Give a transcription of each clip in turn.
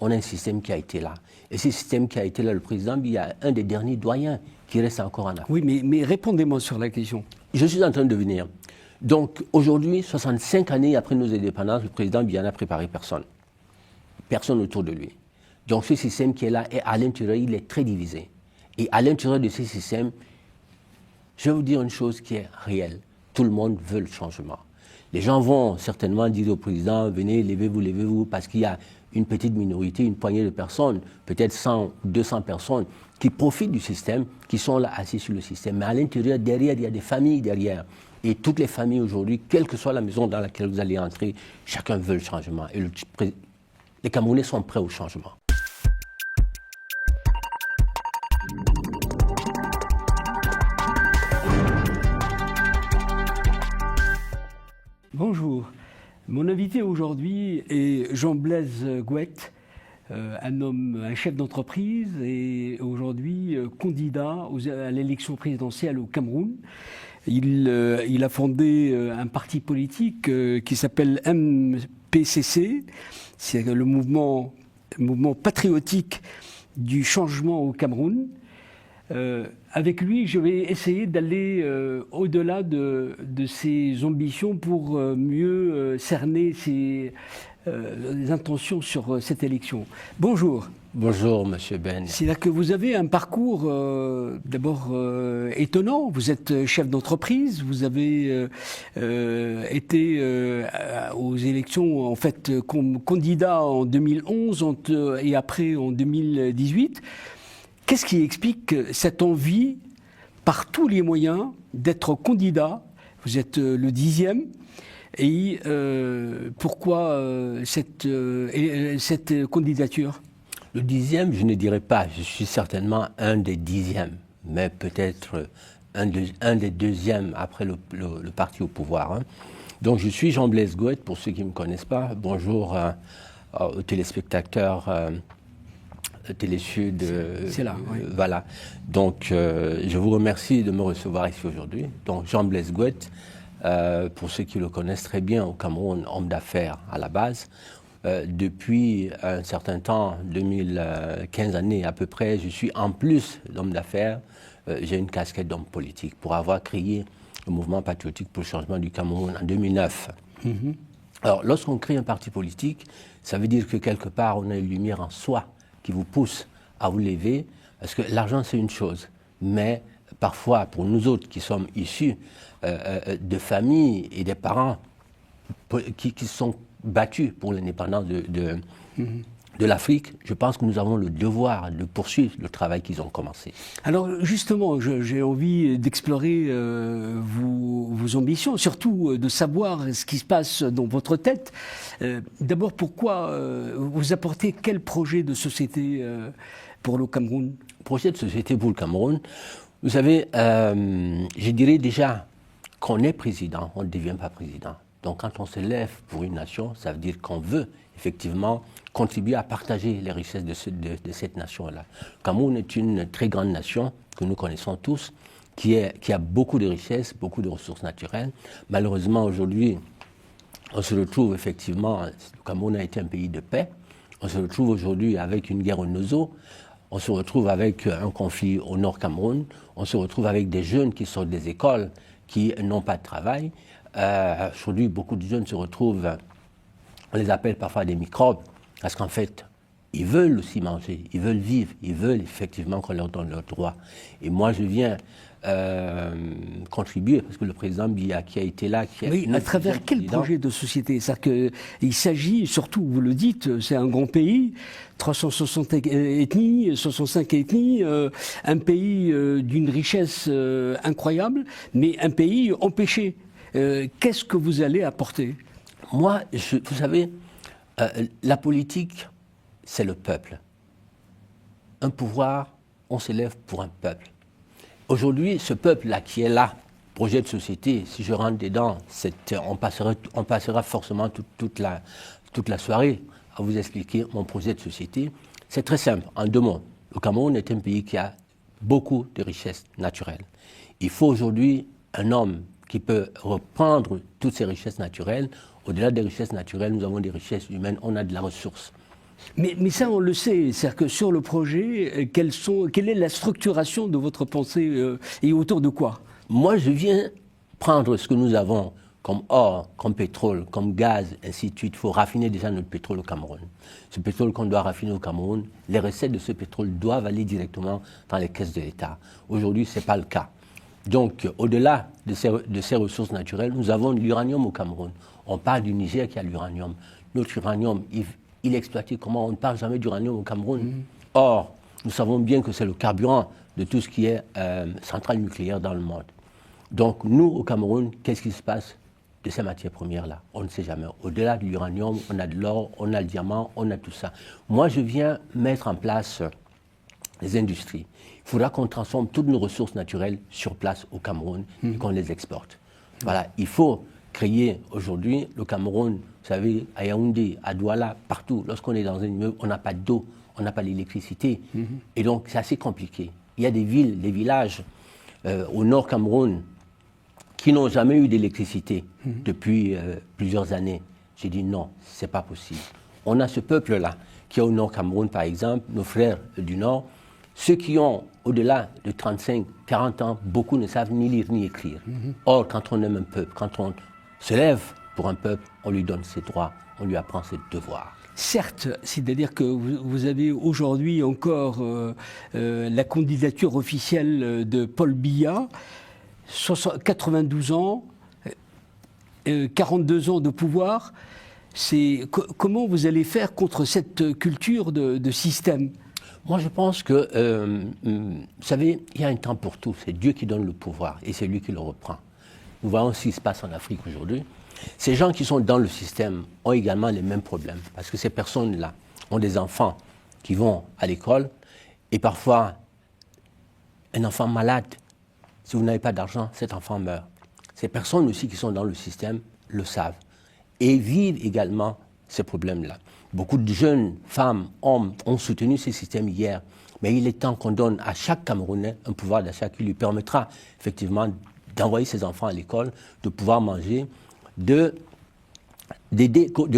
on a un système qui a été là. Et ce système qui a été là, le président Biya, un des derniers doyens qui reste encore en Afrique. Oui, mais répondez-moi sur la question. Je suis en train de venir. Donc aujourd'hui, 65 années après nos indépendances, le président Biya n'a préparé personne. Personne autour de lui. Donc ce système qui est là, et à l'intérieur, il est très divisé. Et à l'intérieur de ce système, je vais vous dire une chose qui est réelle. Tout le monde veut le changement. Les gens vont certainement dire au président, venez, levez-vous, parce qu'il y a une petite minorité, une poignée de personnes, peut-être 100 ou 200 personnes, qui profitent du système, qui sont là assis sur le système. Mais à l'intérieur, derrière, il y a des familles derrière. Et toutes les familles aujourd'hui, quelle que soit la maison dans laquelle vous allez entrer, chacun veut le changement. Et les Camerounais sont prêts au changement. Bonjour. Mon invité aujourd'hui est Jean-Blaise Gouet, un chef d'entreprise et aujourd'hui candidat à l'élection présidentielle au Cameroun. Il a fondé un parti politique qui s'appelle MPCC, c'est le mouvement patriotique du changement au Cameroun. Avec lui, je vais essayer d'aller au-delà de ses ambitions pour mieux cerner ses intentions sur cette élection. Bonjour. Bonjour, Monsieur Ben. C'est-à-dire que vous avez un parcours d'abord étonnant. Vous êtes chef d'entreprise, vous avez été aux élections en fait comme candidat en 2011 et après en 2018. Qu'est-ce qui explique cette envie, par tous les moyens, d'être candidat? Vous êtes le 10e. Et pourquoi cette candidature? Le 10e, je ne dirais pas. Je suis certainement un des 10e, mais peut-être un des 2e après le parti au pouvoir. Hein. Donc je suis Jean-Blaise Gouet, pour ceux qui ne me connaissent pas. Bonjour aux téléspectateurs. Télésud, c'est là, oui. Voilà. Donc, je vous remercie de me recevoir ici aujourd'hui. Donc, Jean-Blaise Gouet, pour ceux qui le connaissent très bien au Cameroun, homme d'affaires à la base. Depuis un certain temps, 2015 années à peu près, je suis en plus d'homme d'affaires, j'ai une casquette d'homme politique pour avoir créé le mouvement patriotique pour le changement du Cameroun en 2009. Mm-hmm. Alors, lorsqu'on crée un parti politique, ça veut dire que quelque part, on a une lumière en soi qui vous pousse à vous lever, parce que l'argent c'est une chose, mais parfois pour nous autres qui sommes issus de familles et des parents qui sont battus pour l'indépendance de l'Afrique, je pense que nous avons le devoir de poursuivre le travail qu'ils ont commencé. Alors justement, j'ai envie d'explorer vos ambitions, surtout de savoir ce qui se passe dans votre tête. D'abord, pourquoi vous apportez quel projet de société pour le Cameroun? Projet de société pour le Cameroun, vous savez, je dirais déjà qu'on est président, on ne devient pas président. Donc quand on se lève pour une nation, ça veut dire qu'on veut effectivement contribuer à partager les richesses de cette nation-là. Le Cameroun est une très grande nation que nous connaissons tous, qui a beaucoup de richesses, beaucoup de ressources naturelles. Malheureusement, aujourd'hui, on se retrouve effectivement, le Cameroun a été un pays de paix, on se retrouve aujourd'hui avec une guerre au Nozo, on se retrouve avec un conflit au nord Cameroun, on se retrouve avec des jeunes qui sortent des écoles, qui n'ont pas de travail. Aujourd'hui, beaucoup de jeunes se retrouvent, on les appelle parfois des microbes, parce qu'en fait, ils veulent aussi manger, ils veulent vivre, ils veulent effectivement qu'on leur donne leurs droits. Et moi, je viens contribuer, parce que le président Biya qui a été là... Oui, à travers quel projet de société? C'est-à-dire qu'il s'agit, surtout, vous le dites, c'est un grand pays, 360 ethnies, 65 ethnies, un pays d'une richesse incroyable, mais un pays empêché. Qu'est-ce que vous allez apporter? Moi, vous savez, la politique, c'est le peuple. Un pouvoir, on s'élève pour un peuple. Aujourd'hui, ce peuple-là qui est là, projet de société, si je rentre dedans, on passera forcément toute la soirée à vous expliquer mon projet de société. C'est très simple, en 2 mots. Le Cameroun est un pays qui a beaucoup de richesses naturelles. Il faut aujourd'hui un homme qui peut reprendre toutes ces richesses naturelles. Au-delà des richesses naturelles, nous avons des richesses humaines, on a de la ressource. Mais ça, on le sait. C'est-à-dire que sur le projet, quelle est la structuration de votre pensée et autour de quoi? Moi, je viens prendre ce que nous avons comme or, comme pétrole, comme gaz, ainsi de suite. Il faut raffiner déjà notre pétrole au Cameroun. Ce pétrole qu'on doit raffiner au Cameroun, les recettes de ce pétrole doivent aller directement dans les caisses de l'État. Aujourd'hui, ce n'est pas le cas. Donc, au-delà de ces ressources naturelles, nous avons l'uranium au Cameroun. On parle du Niger qui a l'uranium. Notre uranium, il est exploité comment? On ne parle jamais d'uranium au Cameroun. Or, nous savons bien que c'est le carburant de tout ce qui est centrale nucléaire dans le monde. Donc, nous, au Cameroun, qu'est-ce qui se passe de ces matières premières-là? On ne sait jamais. Au-delà de l'uranium, on a de l'or, on a le diamant, on a tout ça. Moi, je viens mettre en place les industries. Il faudra qu'on transforme toutes nos ressources naturelles sur place au Cameroun et qu'on les exporte. Voilà, il faut créer aujourd'hui le Cameroun, vous savez, à Yaoundé, à Douala, partout. Lorsqu'on est dans un immeuble, on n'a pas d'eau, on n'a pas d'électricité. Et donc, c'est assez compliqué. Il y a des villes, des villages au nord Cameroun qui n'ont jamais eu d'électricité depuis plusieurs années. J'ai dit non, c'est pas possible. On a ce peuple-là qui est au nord Cameroun, par exemple, nos frères du nord. Ceux qui ont au-delà de 35, 40 ans, beaucoup ne savent ni lire ni écrire. Or, quand on aime un peuple, quand on se lève pour un peuple, on lui donne ses droits, on lui apprend ses devoirs. Certes, c'est-à-dire que vous avez aujourd'hui encore la candidature officielle de Paul Biya, 92 ans, 42 ans de pouvoir. Comment vous allez faire contre cette culture de système? Moi, je pense que, vous savez, il y a un temps pour tout. C'est Dieu qui donne le pouvoir et c'est lui qui le reprend. Nous voyons ce qui se passe en Afrique aujourd'hui. Ces gens qui sont dans le système ont également les mêmes problèmes parce que ces personnes-là ont des enfants qui vont à l'école et parfois un enfant malade, si vous n'avez pas d'argent, cet enfant meurt. Ces personnes aussi qui sont dans le système le savent et vivent également ces problèmes-là. Beaucoup de jeunes femmes, hommes ont soutenu ce système hier, mais il est temps qu'on donne à chaque Camerounais un pouvoir d'achat qui lui permettra effectivement d'envoyer ses enfants à l'école, de pouvoir manger, de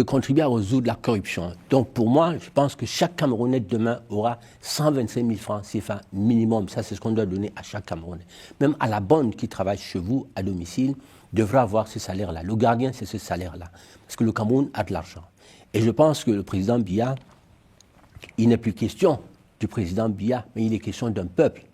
contribuer à résoudre la corruption. Donc pour moi, je pense que chaque Camerounais demain aura 125 000 francs CFA minimum. Ça, c'est ce qu'on doit donner à chaque Camerounais. Même à la bonne qui travaille chez vous, à domicile, devra avoir ce salaire-là. Le gardien, c'est ce salaire-là. Parce que le Cameroun a de l'argent. Et je pense que le président Biya, il n'est plus question du président Biya, mais il est question d'un peuple.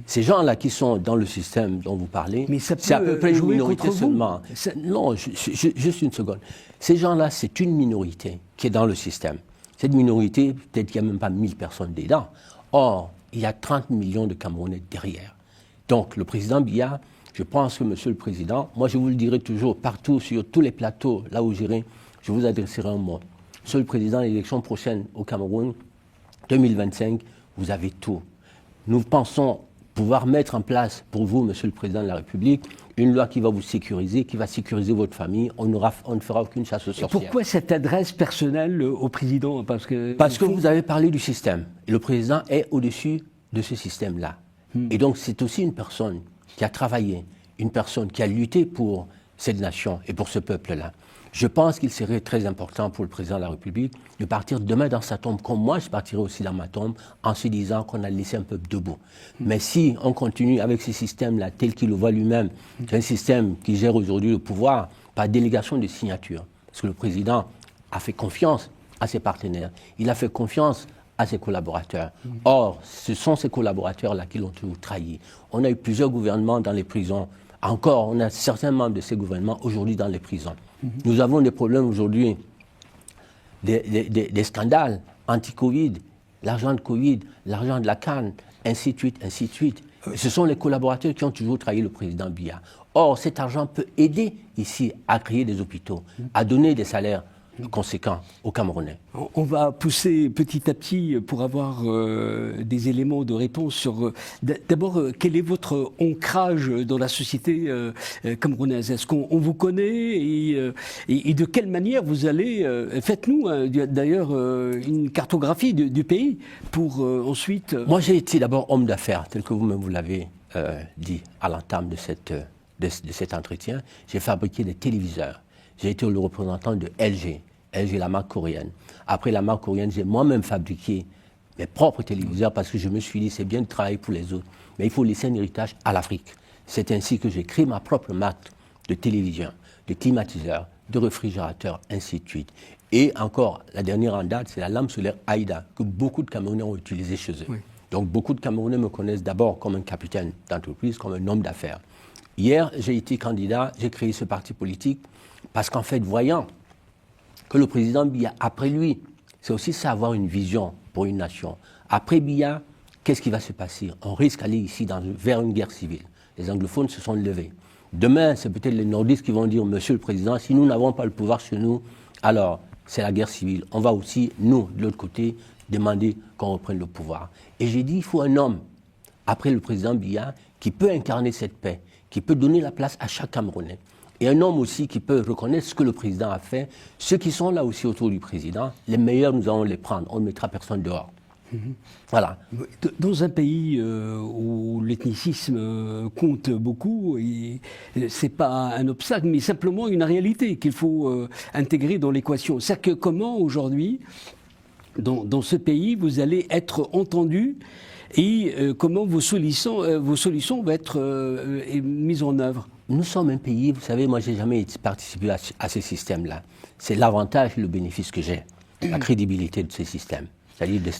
Ces gens-là qui sont dans le système dont vous parlez, c'est à peu près une minorité seulement. Non, juste une seconde. Ces gens-là, c'est une minorité qui est dans le système. Cette minorité, peut-être qu'il n'y a même pas 1000 personnes dedans. Or, il y a 30 millions de Camerounais derrière. Donc, le président Biya, je pense que, Monsieur le Président, moi je vous le dirai toujours, partout, sur tous les plateaux, là où j'irai, je vous adresserai un mot. Monsieur le Président, l'élection prochaine au Cameroun, 2025, vous avez tout. Nous pensons pouvoir mettre en place pour vous, Monsieur le Président de la République, une loi qui va vous sécuriser, qui va sécuriser votre famille. On ne fera aucune chasse aux sorcières. Et pourquoi cette adresse personnelle au Président? Parce que vous avez parlé du système. Et le Président est au-dessus de ce système-là. Et donc c'est aussi une personne qui a travaillé, une personne qui a lutté pour cette nation et pour ce peuple-là. Je pense qu'il serait très important pour le président de la République de partir demain dans sa tombe, comme moi je partirai aussi dans ma tombe, en se disant qu'on a laissé un peuple debout. Mais si on continue avec ce système-là, tel qu'il le voit lui-même, c'est un système qui gère aujourd'hui le pouvoir par délégation de signature. Parce que le président a fait confiance à ses partenaires, il a fait confiance à ses collaborateurs. Or, ce sont ces collaborateurs-là qui l'ont toujours trahi. On a eu plusieurs gouvernements dans les prisons. Encore, on a certains membres de ces gouvernements aujourd'hui dans les prisons. Nous avons des problèmes aujourd'hui, des scandales anti-Covid, l'argent de Covid, l'argent de la canne, ainsi de suite, ainsi de suite. Ce sont les collaborateurs qui ont toujours trahi le président Biya. Or, cet argent peut aider ici à créer des hôpitaux, à donner des salaires conséquents aux Camerounais. On va pousser petit à petit pour avoir des éléments de réponse sur... D'abord, quel est votre ancrage dans la société camerounaise? Est-ce qu'on vous connaît et de quelle manière vous allez... Faites-nous d'ailleurs une cartographie du pays pour ensuite... Moi, j'ai été d'abord homme d'affaires, tel que vous-même vous l'avez dit à l'entame de cet entretien. J'ai fabriqué des téléviseurs. J'ai été le représentant de LG. Et j'ai la marque coréenne. Après la marque coréenne, j'ai moi-même fabriqué mes propres téléviseurs parce que je me suis dit, c'est bien de travailler pour les autres, mais il faut laisser un héritage à l'Afrique. C'est ainsi que j'ai créé ma propre marque de télévision, de climatiseurs, de réfrigérateurs, ainsi de suite. Et encore, la dernière en date, c'est la lampe solaire Aïda, que beaucoup de Camerounais ont utilisée chez eux. Oui. Donc beaucoup de Camerounais me connaissent d'abord comme un capitaine d'entreprise, comme un homme d'affaires. Hier, j'ai été candidat, j'ai créé ce parti politique, parce qu'en fait, voyant que le président Biya, après lui, c'est aussi ça, avoir une vision pour une nation. Après Biya, qu'est-ce qui va se passer? On risque d'aller ici vers une guerre civile. Les anglophones se sont levés. Demain, c'est peut-être les nordistes qui vont dire, Monsieur le Président, si nous n'avons pas le pouvoir chez nous, alors c'est la guerre civile. On va aussi, nous, de l'autre côté, demander qu'on reprenne le pouvoir. Et j'ai dit, il faut un homme, après le président Biya, qui peut incarner cette paix, qui peut donner la place à chaque Camerounais. Et un homme aussi qui peut reconnaître ce que le président a fait. Ceux qui sont là aussi autour du président, les meilleurs, nous allons les prendre. On ne mettra personne dehors. Voilà. Dans un pays où l'ethnicisme compte beaucoup, ce n'est pas un obstacle, mais simplement une réalité qu'il faut intégrer dans l'équation. C'est-à-dire que comment aujourd'hui, dans ce pays, vous allez être entendu et comment vos solutions vont être mises en œuvre? Nous sommes un pays, vous savez, moi, je n'ai jamais participé à ces systèmes-là. C'est l'avantage et le bénéfice que j'ai, la crédibilité de ces systèmes, c'est-à-dire des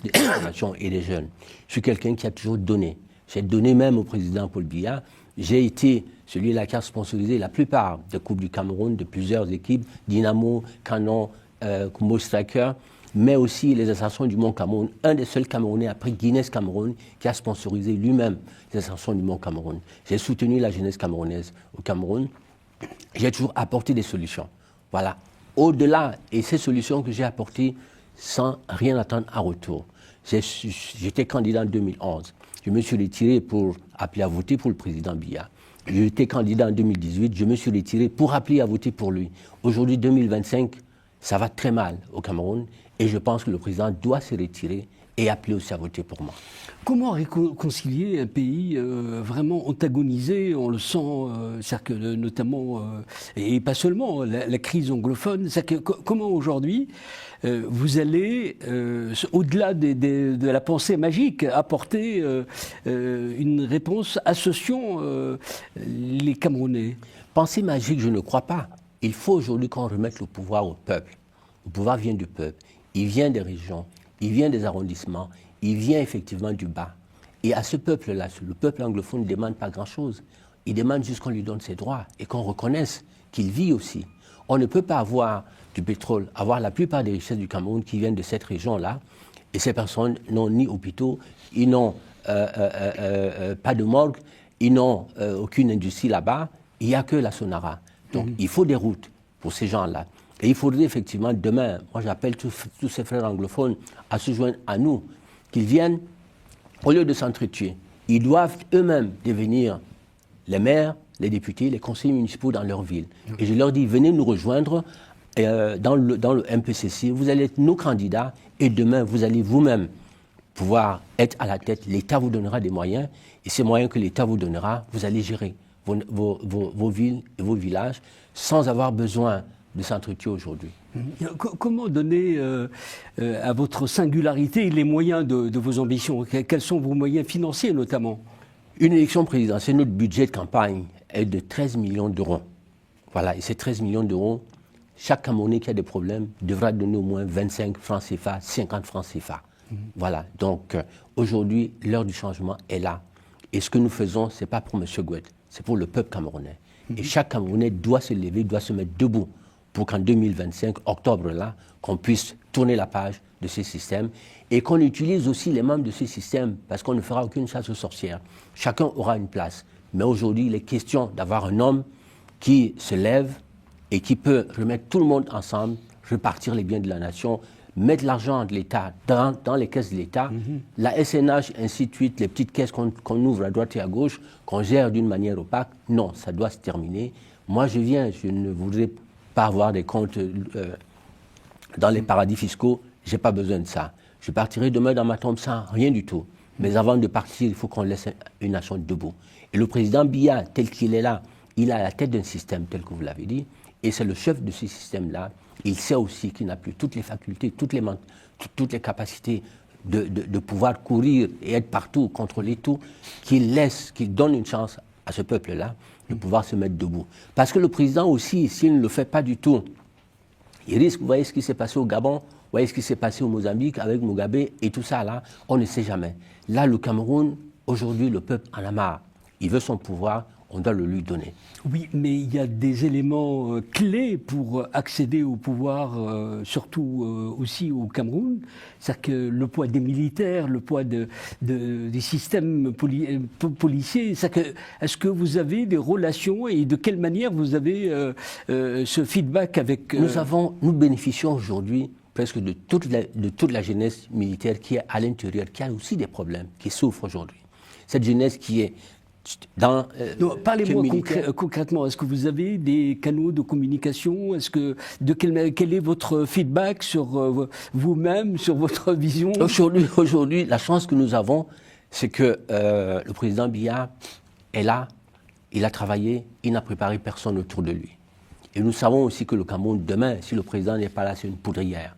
nations et des jeunes. Je suis quelqu'un qui a toujours donné. J'ai donné même au président Paul Biya. J'ai été celui-là qui a sponsorisé la plupart des Coupes du Cameroun, de plusieurs équipes, Dynamo, Canon, Kumbo Striker, mais aussi les ascensions du Mont Cameroun. Un des seuls Camerounais, après Guinness Cameroun, qui a sponsorisé lui-même les ascensions du Mont Cameroun. J'ai soutenu la jeunesse camerounaise au Cameroun. J'ai toujours apporté des solutions. Voilà. Au-delà, et ces solutions que j'ai apportées sans rien attendre en retour. J'étais candidat en 2011. Je me suis retiré pour appeler à voter pour le président Biya. J'étais candidat en 2018. Je me suis retiré pour appeler à voter pour lui. Aujourd'hui, 2025, ça va très mal au Cameroun. Et je pense que le président doit se retirer et appeler aussi à voter pour moi. Comment réconcilier un pays vraiment antagonisé? On le sent, c'est-à-dire que notamment, et pas seulement, la crise anglophone. C'est-à-dire que comment aujourd'hui vous allez, au-delà de la pensée magique, apporter une réponse associant les Camerounais? Pensée magique, je ne crois pas. Il faut aujourd'hui qu'on remette le pouvoir au peuple. Le pouvoir vient du peuple. Il vient des régions, il vient des arrondissements, il vient effectivement du bas. Et à ce peuple-là, le peuple anglophone ne demande pas grand-chose. Il demande juste qu'on lui donne ses droits et qu'on reconnaisse qu'il vit aussi. On ne peut pas avoir du pétrole, avoir la plupart des richesses du Cameroun qui viennent de cette région-là, et ces personnes n'ont ni hôpitaux, ils n'ont pas de morgue, ils n'ont aucune industrie là-bas, il n'y a que la Sonara. Donc il faut des routes pour ces gens-là. Et il faudrait effectivement demain, moi j'appelle tous ces frères anglophones à se joindre à nous, qu'ils viennent, au lieu de s'entretuer, ils doivent eux-mêmes devenir les maires, les députés, les conseillers municipaux dans leur ville. Et je leur dis, venez nous rejoindre dans le MPCC, vous allez être nos candidats et demain vous allez vous-même pouvoir être à la tête. L'État vous donnera des moyens et ces moyens que l'État vous donnera, vous allez gérer vos villes et vos villages sans avoir besoin de s'entretuer aujourd'hui. Comment donner à votre singularité les moyens de vos ambitions? Quels sont vos moyens financiers notamment? Une élection présidentielle, notre budget de campagne est de 13 millions d'euros. Voilà, et ces 13 millions d'euros, chaque Camerounais qui a des problèmes devra donner au moins 25 francs CFA, 50 francs CFA. Voilà, donc aujourd'hui, l'heure du changement est là. Et ce que nous faisons, ce n'est pas pour M. Gouet, c'est pour le peuple camerounais. Et chaque Camerounais doit se lever, doit se mettre debout pour qu'en 2025, octobre là, qu'on puisse tourner la page de ces systèmes et qu'on utilise aussi les membres de ces systèmes parce qu'on ne fera aucune chasse aux sorcières. Chacun aura une place. Mais aujourd'hui, il est question d'avoir un homme qui se lève et qui peut remettre tout le monde ensemble, repartir les biens de la nation, mettre l'argent de l'État dans les caisses de l'État, la SNH, ainsi de suite, les petites caisses qu'on ouvre à droite et à gauche, qu'on gère d'une manière opaque. Non, ça doit se terminer. Moi, je ne voudrais pas avoir des comptes dans les paradis fiscaux. Je n'ai pas besoin de ça. Je partirai demain dans ma tombe sans rien du tout. Mais avant de partir, il faut qu'on laisse une nation debout. Et le président Biya, tel qu'il est là, il est à la tête d'un système, tel que vous l'avez dit, et c'est le chef de ce système-là. il sait aussi qu'il n'a plus toutes les facultés, toutes les capacités de pouvoir courir et être partout, contrôler tout, qu'il donne une chance à ce peuple-là de pouvoir se mettre debout. Parce que le président aussi, s'il ne le fait pas du tout, il risque, vous voyez ce qui s'est passé au Gabon, vous voyez ce qui s'est passé au Mozambique avec Mugabe et tout ça là, on ne sait jamais. Là, le Cameroun, aujourd'hui, le peuple en a marre. Il veut son pouvoir, on doit le lui donner. Oui, mais il y a des éléments clés pour accéder au pouvoir, surtout aussi au Cameroun. C'est-à-dire que le poids des militaires, le poids des systèmes policiers. Est-ce que vous avez des relations et de quelle manière vous avez ce feedback avec... Nous bénéficions aujourd'hui presque de toute la jeunesse militaire qui est à l'intérieur, qui a aussi des problèmes, qui souffre aujourd'hui. Cette jeunesse qui est parlez-moi concrètement, est-ce que vous avez des canaux de communication? Quel est votre feedback sur vous-même, sur votre vision? Aujourd'hui, la chance que nous avons, c'est que le président Biya est là, il a travaillé, il n'a préparé personne autour de lui. Et nous savons aussi que le Cameroun, demain, si le président n'est pas là, c'est une poudrière.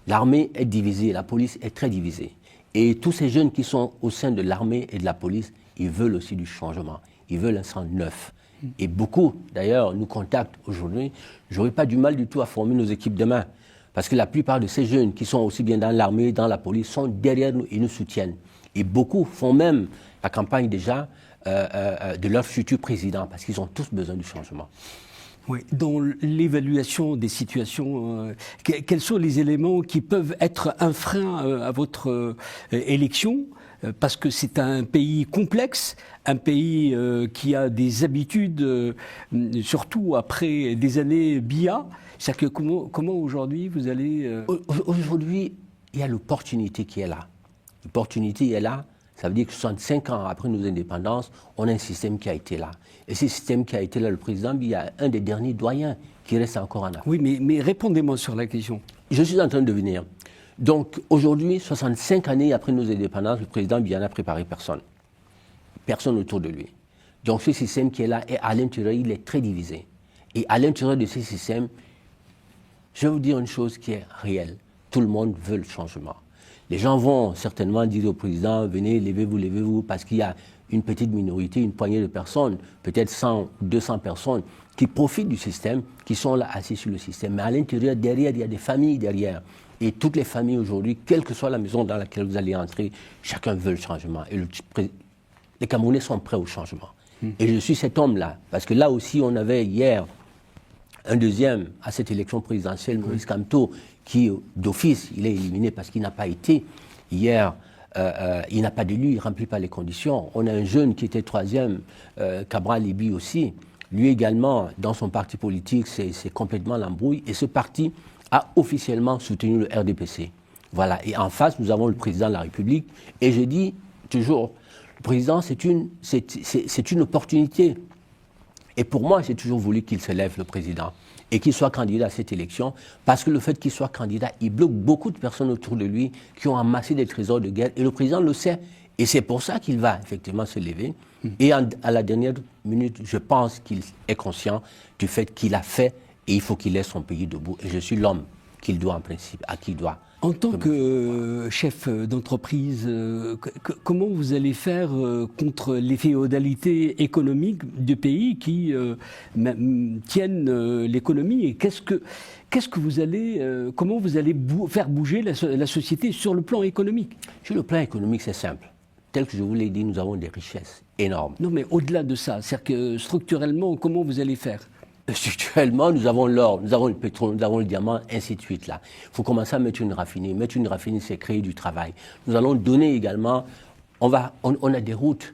L'armée est divisée, la police est très divisée. Et tous ces jeunes qui sont au sein de l'armée et de la police, ils veulent aussi du changement, ils veulent un sang neuf. Et beaucoup, d'ailleurs, nous contactent aujourd'hui. Je n'aurai pas du mal du tout à former nos équipes demain. Parce que la plupart de ces jeunes qui sont aussi bien dans l'armée, dans la police, sont derrière nous et nous soutiennent. Et beaucoup font même la campagne déjà de leur futur président, parce qu'ils ont tous besoin du changement. Oui, dans l'évaluation des situations, quels sont les éléments qui peuvent être un frein à votre élection? Parce que c'est un pays complexe, un pays qui a des habitudes, surtout après des années Biya. C'est-à-dire que comment aujourd'hui vous allez... Aujourd'hui, il y a l'opportunité qui est là. L'opportunité est là. Ça veut dire que 65 ans après nos indépendances, on a un système qui a été là. Et ce système qui a été là, le président Biya est un des derniers doyens qui reste encore en Afrique. Oui, mais répondez-moi sur la question. Je suis en train de venir. Donc aujourd'hui, 65 années après nos indépendances, le président Biya n'a préparé personne. Personne autour de lui. Donc ce système qui est là, et à l'intérieur, il est très divisé. Et à l'intérieur de ce système, je vais vous dire une chose qui est réelle. Tout le monde veut le changement. Les gens vont certainement dire au président, venez, levez-vous, parce qu'il y a une petite minorité, une poignée de personnes, peut-être 100 ou 200 personnes, qui profitent du système, qui sont là assis sur le système. Mais à l'intérieur, derrière, il y a des familles derrière. Et toutes les familles aujourd'hui, quelle que soit la maison dans laquelle vous allez entrer, chacun veut le changement. Et les Camerounais sont prêts au changement. Et je suis cet homme-là, parce que là aussi, on avait hier un deuxième à cette élection présidentielle, Maurice Kamto, qui, d'office, il est éliminé parce qu'il n'a pas été. Hier, il n'a pas d'élu, il ne remplit pas les conditions. On a un jeune qui était troisième, Cabral Libi aussi. Lui également, dans son parti politique, c'est complètement l'embrouille. Et ce parti a officiellement soutenu le RDPC. Voilà. Et en face, nous avons le président de la République. Et je dis toujours, le président, c'est une opportunité. Et pour moi, j'ai toujours voulu qu'il se lève, le président, et qu'il soit candidat à cette élection, parce que le fait qu'il soit candidat, il bloque beaucoup de personnes autour de lui qui ont amassé des trésors de guerre, et le président le sait. Et c'est pour ça qu'il va effectivement se lever. Et à la dernière minute, je pense qu'il est conscient du fait qu'il a fait, et il faut qu'il laisse son pays debout. Et je suis l'homme qu'il doit, en principe, à qui il doit. En tant que chef d'entreprise, comment vous allez faire contre les féodalités économiques du pays qui tiennent l'économie? Et comment vous allez faire bouger la société sur le plan économique? Sur le plan économique, c'est simple. Tel que je vous l'ai dit, nous avons des richesses énormes. Non, mais au-delà de ça, c'est-à-dire que structurellement, comment vous allez faire? Structurellement, nous avons l'or, nous avons le pétrole, nous avons le diamant, ainsi de suite. Là. Il faut commencer à mettre une raffinerie. Mettre une raffinerie, c'est créer du travail. Nous allons donner également, on a des routes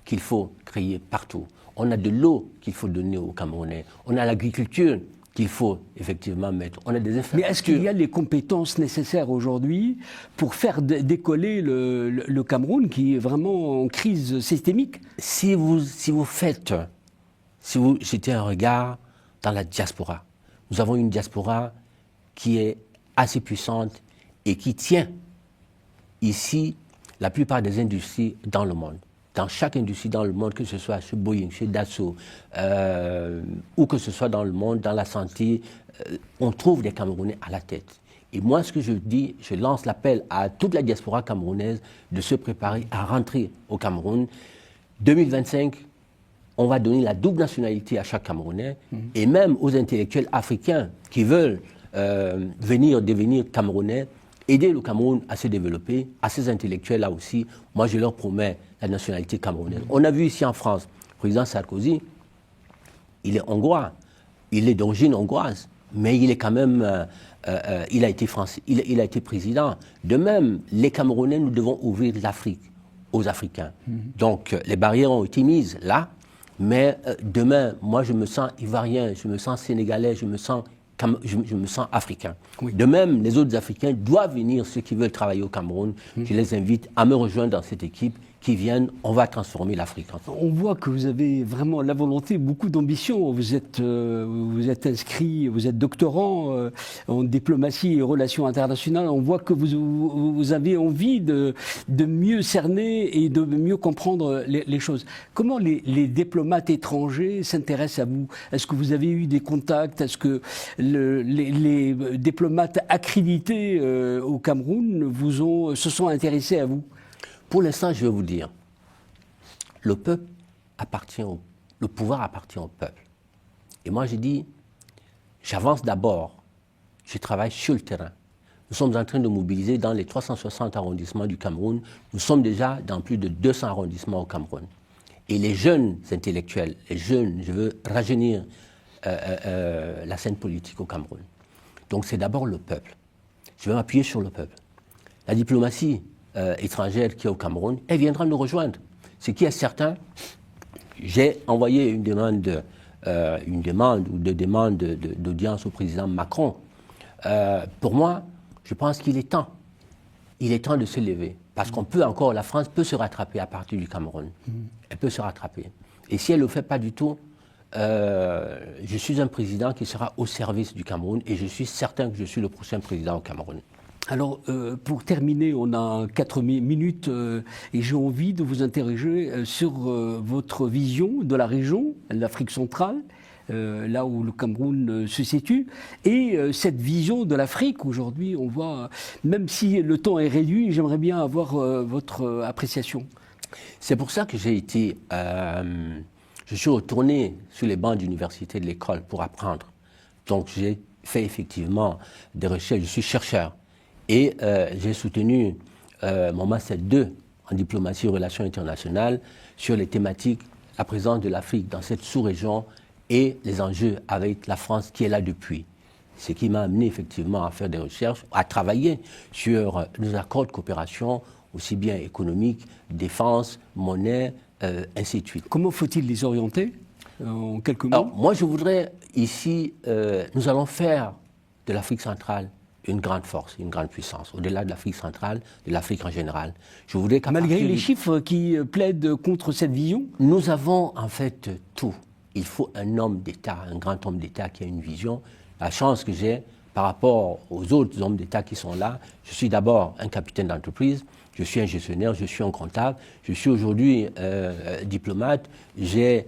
qu'il faut créer partout. On a de l'eau qu'il faut donner aux Camerounais. On a l'agriculture qu'il faut effectivement mettre. On a des infrastructures. Mais est-ce qu'il y a les compétences nécessaires aujourd'hui pour faire décoller le Cameroun qui est vraiment en crise systémique? Si vous jetez un regard dans la diaspora. Nous avons une diaspora qui est assez puissante et qui tient ici la plupart des industries dans le monde. dans chaque industrie dans le monde, que ce soit chez Boeing, chez Dassault, ou que ce soit dans le monde, dans la santé, on trouve des Camerounais à la tête. Et moi, ce que je dis, je lance l'appel à toute la diaspora camerounaise de se préparer à rentrer au Cameroun. 2025, on va donner la double nationalité à chaque Camerounais, et même aux intellectuels africains qui veulent devenir Camerounais, aider le Cameroun à se développer, à ces intellectuels-là aussi. Moi, je leur promets la nationalité camerounaise. On a vu ici en France, le président Sarkozy, il est hongrois, il est d'origine hongroise, mais il est quand même, il a été français, il a été président. De même, les Camerounais, nous devons ouvrir l'Afrique aux Africains. Donc, les barrières ont été mises là, mais demain, moi, je me sens ivoirien, je me sens sénégalais, je me sens africain. Oui. De même, les autres Africains doivent venir, ceux qui veulent travailler au Cameroun. Je les invite à me rejoindre dans cette équipe, qui viennent, on va transformer l'Afrique. On voit que vous avez vraiment la volonté, beaucoup d'ambition. Vous êtes inscrit, vous êtes doctorant en diplomatie et relations internationales. On voit que vous avez envie de mieux cerner et de mieux comprendre les choses. Comment les diplomates étrangers s'intéressent à vous? Est-ce que vous avez eu des contacts? Est-ce que les diplomates accrédités au Cameroun se sont intéressés à vous? Pour l'instant, je vais vous dire, le pouvoir appartient au peuple. Et moi, je dis, j'avance d'abord, je travaille sur le terrain. Nous sommes en train de mobiliser dans les 360 arrondissements du Cameroun. Nous sommes déjà dans plus de 200 arrondissements au Cameroun. Et les jeunes intellectuels, je veux rajeunir la scène politique au Cameroun. Donc c'est d'abord le peuple. Je vais m'appuyer sur le peuple. La diplomatie étrangère qui est au Cameroun, elle viendra nous rejoindre. Ce qui est certain, j'ai envoyé une demande d'audience au président Macron. Pour moi, je pense qu'il est temps. Il est temps de se lever. Parce la France peut se rattraper à partir du Cameroun. Elle peut se rattraper. Et si elle ne le fait pas du tout, je suis un président qui sera au service du Cameroun et je suis certain que je suis le prochain président au Cameroun. Alors, pour terminer, on a 4 minutes et j'ai envie de vous interroger sur votre vision de la région, l'Afrique centrale, là où le Cameroun se situe, et cette vision de l'Afrique. Aujourd'hui, on voit, même si le temps est réduit, j'aimerais bien avoir votre appréciation. C'est pour ça que je suis retourné sur les bancs d'université de l'école pour apprendre. Donc, j'ai fait effectivement des recherches, je suis chercheur. Et j'ai soutenu mon Master 2 en diplomatie et relations internationales sur les thématiques, la présence de l'Afrique dans cette sous-région et les enjeux avec la France qui est là depuis. Ce qui m'a amené effectivement à faire des recherches, à travailler sur nos accords de coopération, aussi bien économiques, défense, monnaie, ainsi de suite. Comment faut-il les orienter en quelques mots? Alors, moi, je voudrais ici, nous allons faire de l'Afrique centrale une grande force, une grande puissance, au-delà de l'Afrique centrale, de l'Afrique en général. Je voudrais malgré les chiffres qui plaident contre cette vision? Nous avons en fait tout. Il faut un homme d'État, un grand homme d'État qui a une vision. La chance que j'ai par rapport aux autres hommes d'État qui sont là, je suis d'abord un capitaine d'entreprise, je suis un gestionnaire, je suis un comptable, je suis aujourd'hui diplomate, je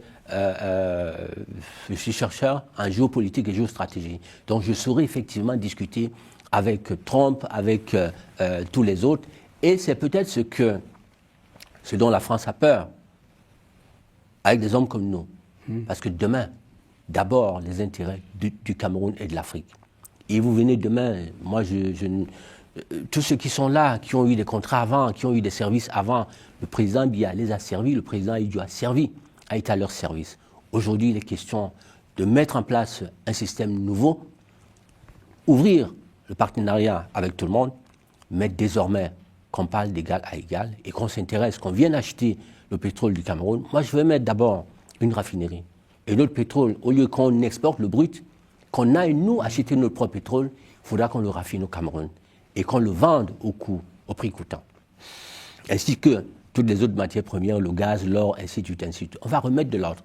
suis chercheur en géopolitique et géostratégie. Donc je saurais effectivement discuter avec Trump, avec tous les autres. Et c'est peut-être ce dont la France a peur, avec des hommes comme nous. Parce que demain, d'abord, les intérêts du Cameroun et de l'Afrique. Et vous venez demain, moi, tous ceux qui sont là, qui ont eu des contrats avant, qui ont eu des services avant, le président Biya les a servis, le président Idio a servi, a été à leur service. Aujourd'hui, il est question de mettre en place un système nouveau, ouvrir le partenariat avec tout le monde, mais désormais qu'on parle d'égal à égal et qu'on s'intéresse, qu'on vienne acheter le pétrole du Cameroun. Moi, je vais mettre d'abord une raffinerie. Et notre pétrole, au lieu qu'on exporte le brut, qu'on aille nous acheter notre propre pétrole, il faudra qu'on le raffine au Cameroun et qu'on le vende au prix coûtant. Ainsi que toutes les autres matières premières, le gaz, l'or, ainsi de suite, ainsi de suite. On va remettre de l'ordre.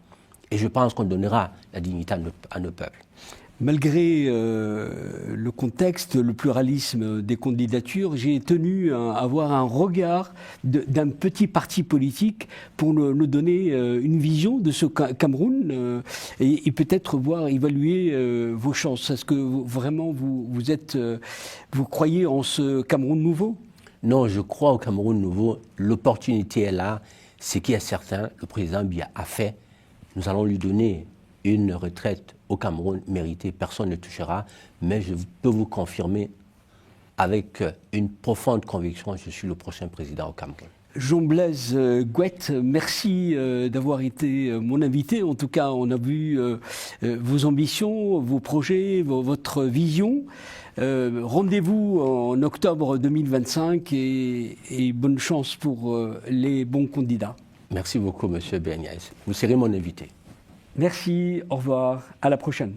Et je pense qu'on donnera la dignité à nos peuples. Malgré le contexte, le pluralisme des candidatures, j'ai tenu à avoir un regard d'un petit parti politique pour nous donner une vision de ce Cameroun et peut-être voir évaluer vos chances. Est-ce que vraiment vous croyez en ce Cameroun nouveau? Non, je crois au Cameroun nouveau. L'opportunité est là. Ce qui est certain, le président Biya a fait. Nous allons lui donner une retraite au Cameroun méritée, personne ne touchera, mais je peux vous confirmer avec une profonde conviction, je suis le prochain président au Cameroun. Jean-Blaise Gouette, merci d'avoir été mon invité. En tout cas, on a vu vos ambitions, vos projets, votre vision. Rendez-vous en octobre 2025 et bonne chance pour les bons candidats. Merci beaucoup, Monsieur Berniès. Vous serez mon invité. Merci, au revoir, à la prochaine.